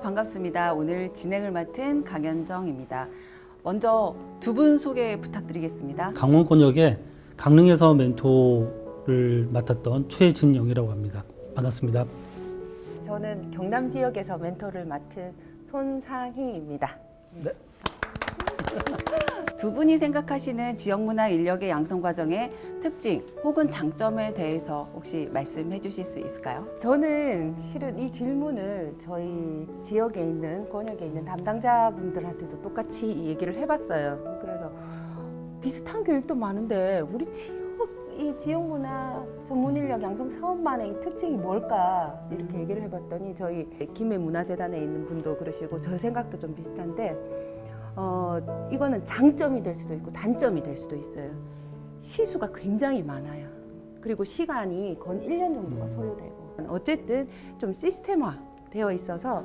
반갑습니다. 오늘 진행을 맡은 강현정입니다. 먼저 두 분 소개 부탁드리겠습니다. 강원권역에 강릉에서 멘토를 맡았던 최진영이라고 합니다. 반갑습니다. 저는 경남 지역에서 멘토를 맡은 손상희입니다. 네. 두 분이 생각하시는 지역문화 인력의 양성 과정의 특징 혹은 장점에 대해서 혹시 말씀해 주실 수 있을까요? 저는 실은 이 질문을 저희 지역에 있는 권역에 있는 담당자분들한테도 똑같이 얘기를 해봤어요. 그래서 비슷한 교육도 많은데 우리 이 지역문화 전문인력 양성 사업만의 이 특징이 뭘까 이렇게 얘기를 해봤더니 저희 김해문화재단에 있는 분도 그러시고 저 생각도 좀 비슷한데 이거는 장점이 될 수도 있고 단점이 될 수도 있어요. 시수가 굉장히 많아요. 그리고 시간이 건 1년 정도가 소요되고 어쨌든 좀 시스템화 되어 있어서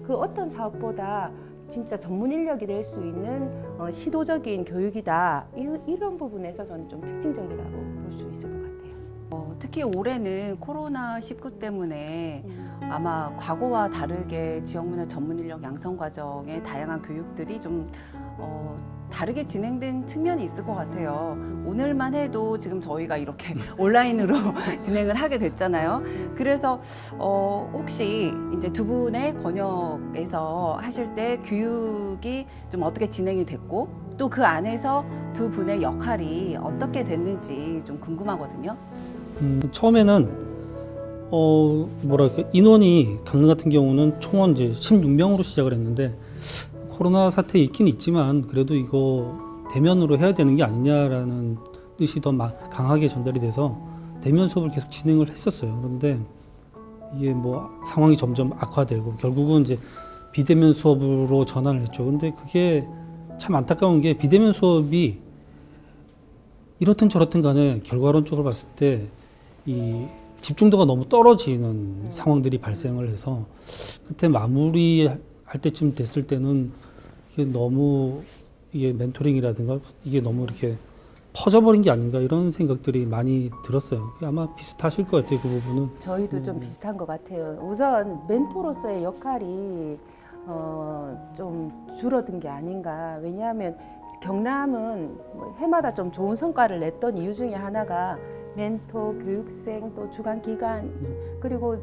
그 어떤 사업보다 진짜 전문 인력이 될 수 있는 시도적인 교육이다. 이런 부분에서 저는 좀 특징적이라고 볼 수 있을 것 같아요. 특히 올해는 코로나19 때문에 아마 과거와 다르게 지역문화 전문인력 양성 과정의 다양한 교육들이 좀 다르게 진행된 측면이 있을 것 같아요. 오늘만 해도 지금 저희가 이렇게 온라인으로 진행을 하게 됐잖아요. 그래서 혹시 이제 두 분의 권역에서 하실 때 교육이 좀 어떻게 진행이 됐고 또 그 안에서 두 분의 역할이 어떻게 됐는지 좀 궁금하거든요. 처음에는 인원이 강릉 같은 경우는 총원 이제 16명으로 시작을 했는데 코로나 사태 있긴 있지만 그래도 이거 대면으로 해야 되는 게 아니냐라는 뜻이 더 강하게 전달이 돼서 대면 수업을 계속 진행을 했었어요. 그런데 이게 뭐 상황이 점점 악화되고 결국은 이제 비대면 수업으로 전환을 했죠. 근데 그게 참 안타까운 게 비대면 수업이 이렇든 저렇든 간에 결과론적으로 봤을 때 이 집중도가 너무 떨어지는 상황들이 발생을 해서 그때 마무리할 때쯤 됐을 때는 이게 멘토링이라든가 이게 너무 이렇게 퍼져버린 게 아닌가 이런 생각들이 많이 들었어요. 아마 비슷하실 것 같아요, 그 부분은. 저희도 좀 비슷한 것 같아요. 우선 멘토로서의 역할이 좀 줄어든 게 아닌가. 왜냐하면 경남은 해마다 좀 좋은 성과를 냈던 이유 중에 하나가 멘토, 교육생, 또 주간기관 그리고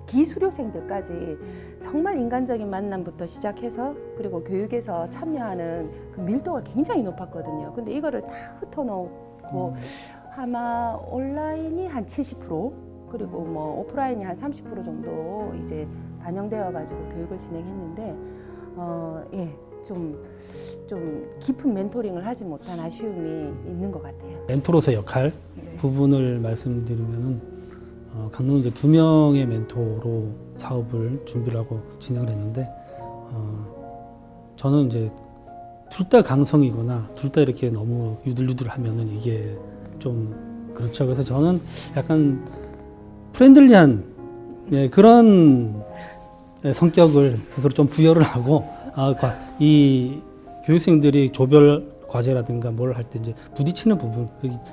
기수료생들까지 정말 인간적인 만남부터 시작해서 그리고 교육에서 참여하는 그 밀도가 굉장히 높았거든요. 근데 이거를 다 흩어놓고 아마 온라인이 한 70% 그리고 뭐 오프라인이 한 30% 정도 이제 반영되어 가지고 교육을 진행했는데 좀 깊은 멘토링을 하지 못한 아쉬움이 있는 것 같아요. 멘토로서의 역할 부분을 말씀드리면은 강릉은 이제 2명의 멘토로 사업을 준비를 하고 진행을 했는데 저는 이제 둘 다 강성이거나 둘 다 이렇게 너무 유들유들하면은 이게 좀 그렇죠. 그래서 저는 약간 프렌들리한 그런 성격을 스스로 좀 부여를 하고 이 교육생들이 조별 과제라든가 뭘 할 때 이제 부딪히는 부분,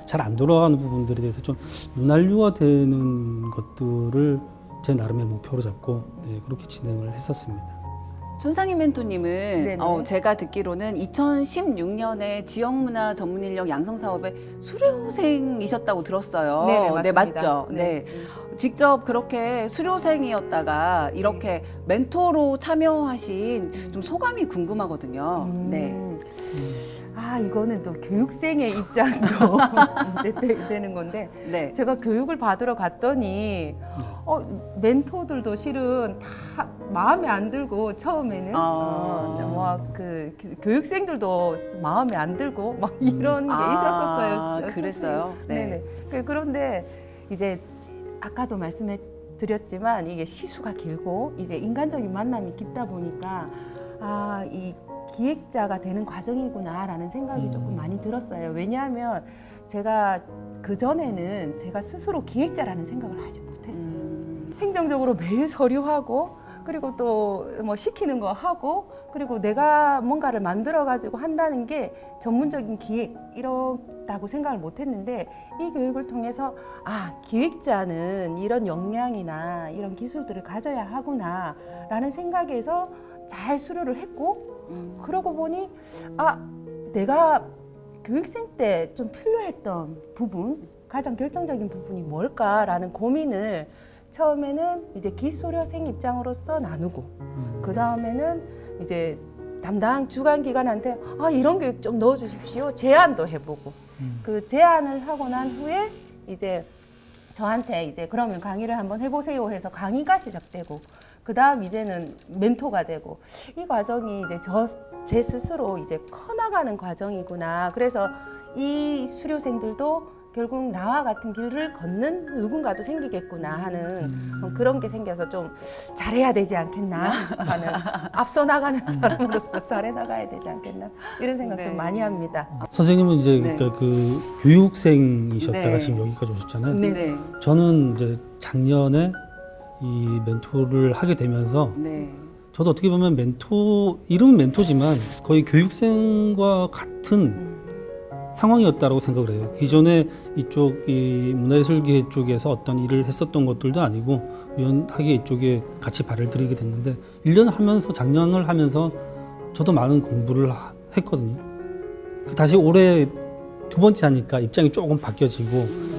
잘 안 돌아가는 부분들에 대해서 좀 윤활유화되는 것들을 제 나름의 목표로 잡고 그렇게 진행을 했었습니다. 손상희 멘토님은 네네. 제가 듣기로는 2016년에 지역문화 전문인력 양성 사업의 수료생이셨다고 들었어요. 네네, 맞습니다. 네, 맞죠? 네. 직접 그렇게 수료생이었다가 이렇게 멘토로 참여하신 좀 소감이 궁금하거든요. 네. 이거는 또 교육생의 입장도 되는 건데 네. 제가 교육을 받으러 갔더니 멘토들도 실은 다 마음에 안 들고 처음에는 그 교육생들도 마음에 안 들고 막 이런 게 있었어요. 그랬어요? 네. 네네. 그런데 이제 아까도 말씀해 드렸지만 이게 시수가 길고 이제 인간적인 만남이 깊다 보니까 이 기획자가 되는 과정이구나라는 생각이 조금 많이 들었어요. 왜냐하면 제가 그전에는 제가 스스로 기획자라는 생각을 하지 못했어요. 행정적으로 매일 서류하고 그리고 또 뭐 시키는 거 하고, 그리고 내가 뭔가를 만들어 가지고 한다는 게 전문적인 기획 이렇다고 생각을 못 했는데, 이 교육을 통해서 아, 기획자는 이런 역량이나 이런 기술들을 가져야 하구나 라는 생각에서 잘 수료를 했고, 그러고 보니 아, 내가 교육생 때 좀 필요했던 부분, 가장 결정적인 부분이 뭘까라는 고민을 처음에는 이제 기수료생 입장으로서 나누고, 그 다음에는 이제 담당 주관 기관한테 아, 이런 교육 좀 넣어주십시오 제안도 해보고, 그 제안을 하고 난 후에 이제 저한테 이제 그러면 강의를 한번 해보세요 해서 강의가 시작되고, 그 다음 이제는 멘토가 되고, 이 과정이 이제 제 스스로 이제 커나가는 과정이구나. 그래서 이 수료생들도 결국 나와 같은 길을 걷는 누군가도 생기겠구나 하는 그런 게 생겨서 좀 잘해야 되지 않겠나 하는, 앞서 나가는 사람으로서 잘해 나가야 되지 않겠나 이런 생각 좀 많이 합니다. 선생님은 이제 네. 그러니까 그 교육생이셨다가 네. 지금 여기까지 오셨잖아요. 네. 저는 이제 작년에 이 멘토를 하게 되면서 네. 저도 어떻게 보면 이름은 멘토지만 거의 교육생과 같은 상황이었다고 생각을 해요. 기존에 이쪽 이 문화예술계 쪽에서 어떤 일을 했었던 것들도 아니고 우연하게 이쪽에 같이 발을 들이게 됐는데, 1년 하면서 작년을 하면서 저도 많은 공부를 했거든요. 다시 올해 두 번째 하니까 입장이 조금 바뀌어지고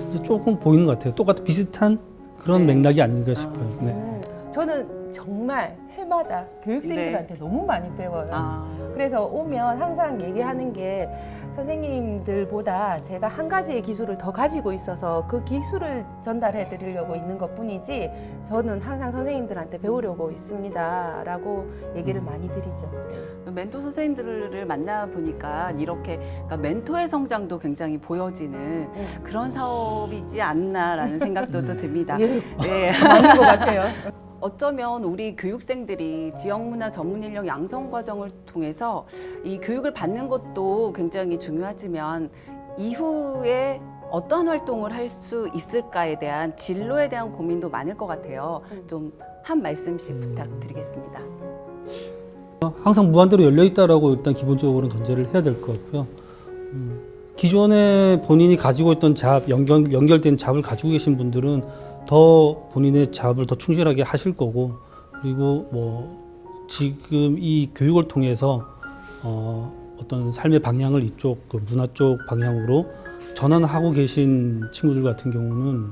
이제 조금 보이는 것 같아요. 똑같은 비슷한 그런 네. 맥락이 아닌가 싶어요. 네. 저는 정말 해마다 교육생들한테 너무 많이 배워요. 아, 그래서 오면 항상 얘기하는 게, 선생님들보다 제가 한 가지의 기술을 더 가지고 있어서 그 기술을 전달해 드리려고 있는 것 뿐이지, 저는 항상 선생님들한테 배우려고 있습니다 라고 얘기를 많이 드리죠. 멘토 선생님들을 만나 보니까 이렇게, 그러니까 멘토의 성장도 굉장히 보여지는 그런 사업이지 않나라는 생각도 또 듭니다. 예, 네. 맞는 것 같아요. 어쩌면 우리 교육생들이 지역문화 전문인력 양성 과정을 통해서 이 교육을 받는 것도 굉장히 중요하지만, 이후에 어떠한 활동을 할 수 있을까에 대한 진로에 대한 고민도 많을 것 같아요. 좀 한 말씀씩 부탁드리겠습니다. 항상 무한대로 열려 있다라고 일단 기본적으로 전제를 해야 될 것 같고요. 기존에 본인이 가지고 있던 잡, 연결된 잡을 가지고 계신 분들은 더 본인의 잡을 더 충실하게 하실 거고, 그리고 뭐 지금 이 교육을 통해서 어떤 삶의 방향을 이쪽 그 문화 쪽 방향으로 전환하고 계신 친구들 같은 경우는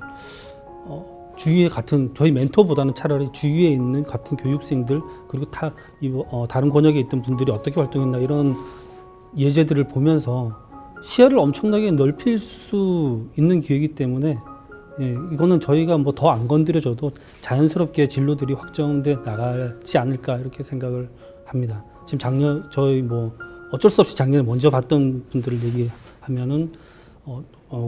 주위에 같은, 저희 멘토보다는 차라리 주위에 있는 같은 교육생들, 그리고 다른 권역에 있던 분들이 어떻게 활동했나 이런 예제들을 보면서 시야를 엄청나게 넓힐 수 있는 기회이기 때문에, 예, 이거는 저희가 뭐 더 안 건드려줘도 자연스럽게 진로들이 확정돼 나가지 않을까 이렇게 생각을 합니다. 지금 작년 저희 뭐 어쩔 수 없이 작년에 먼저 봤던 분들을 얘기하면은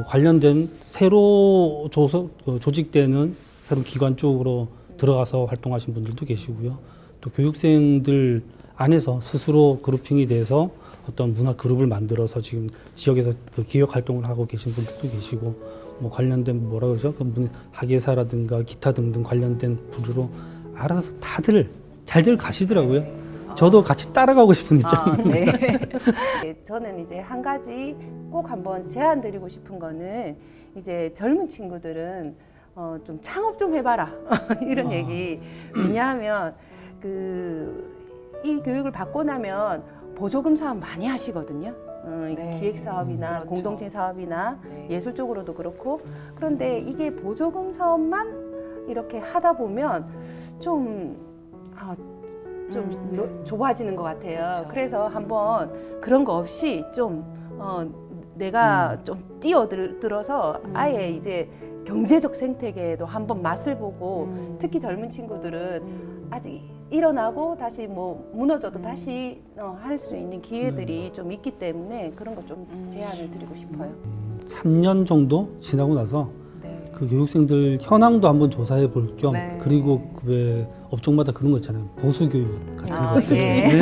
관련된 새로 조직되는 새로운 기관 쪽으로 들어가서 활동하신 분들도 계시고요. 또 교육생들 안에서 스스로 그룹핑이 돼서 어떤 문화 그룹을 만들어서 지금 지역에서 그 기획 활동을 하고 계신 분들도 계시고, 뭐 관련된 뭐라 그러죠? 그 학예사라든가 기타 등등 관련된 분으로 알아서 다들 잘들 가시더라고요. 저도 같이 따라가고 싶은 입장. 네. 저는 이제 한 가지 꼭 한번 제안 드리고 싶은 거는, 이제 젊은 친구들은 좀 창업 좀 해봐라 이런 얘기. 왜냐하면 이 교육을 받고 나면 보조금 사업 많이 하시거든요. 네. 기획 사업이나 그렇죠. 공동체 사업이나 네. 예술 쪽으로도 그렇고. 그런데 이게 보조금 사업만 이렇게 하다 보면 좀 좁아지는 것 같아요. 그렇죠. 그래서 한번 그런 거 없이 좀 내가 좀 뛰어들어서 아예 이제 경제적 생태계에도 한번 맛을 보고, 특히 젊은 친구들은 아직 일어나고 다시 뭐 무너져도 다시 할 수 있는 기회들이 좀 있기 때문에 그런 거 좀 제안을 드리고 싶어요. 3년 정도 지나고 나서 네. 그 교육생들 현황도 한번 조사해 볼 겸, 네. 그리고 왜 업종마다 그런 거 있잖아요. 보수 교육 같은 아, 것들. 예. 네.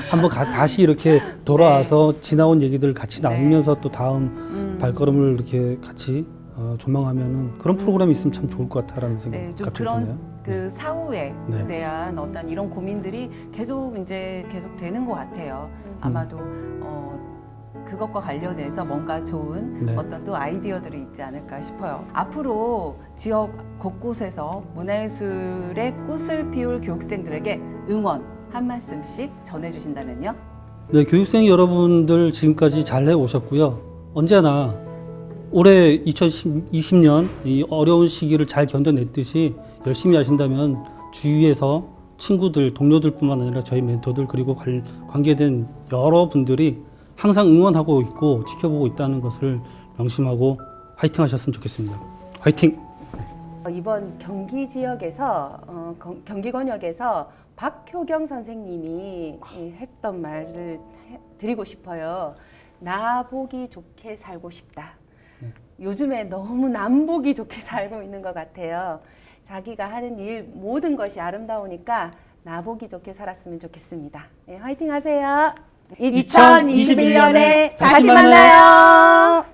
한번 다시 이렇게 돌아와서 지나온 얘기들 같이 네. 나누면서 또 다음 발걸음을 이렇게 같이 조망하면은 그런 프로그램이 있으면 참 좋을 것 같다라는 생각이 네, 좀 갑자기 그런 드네요. 그 사후에 네. 대한 어떤 이런 고민들이 계속 되는 것 같아요. 아마도 그것과 관련해서 뭔가 좋은 네. 어떤 또 아이디어들이 있지 않을까 싶어요. 앞으로 지역 곳곳에서 문화예술의 꽃을 피울 교육생들에게 응원 한 말씀씩 전해주신다면요? 네, 교육생 여러분들 지금까지 잘 해오셨고요. 언제나 올해 2020년 이 어려운 시기를 잘 견뎌냈듯이 열심히 하신다면 주위에서 친구들, 동료들뿐만 아니라 저희 멘토들 그리고 관계된 여러분들이 항상 응원하고 있고 지켜보고 있다는 것을 명심하고 화이팅 하셨으면 좋겠습니다. 화이팅! 이번 경기 지역에서 경기권역에서 박효경 선생님이 했던 말을 드리고 싶어요. 나 보기 좋게 살고 싶다. 요즘에 너무 남 보기 좋게 살고 있는 것 같아요. 자기가 하는 일 모든 것이 아름다우니까 나 보기 좋게 살았으면 좋겠습니다. 네, 화이팅 하세요. 2021년에 다시 만나요.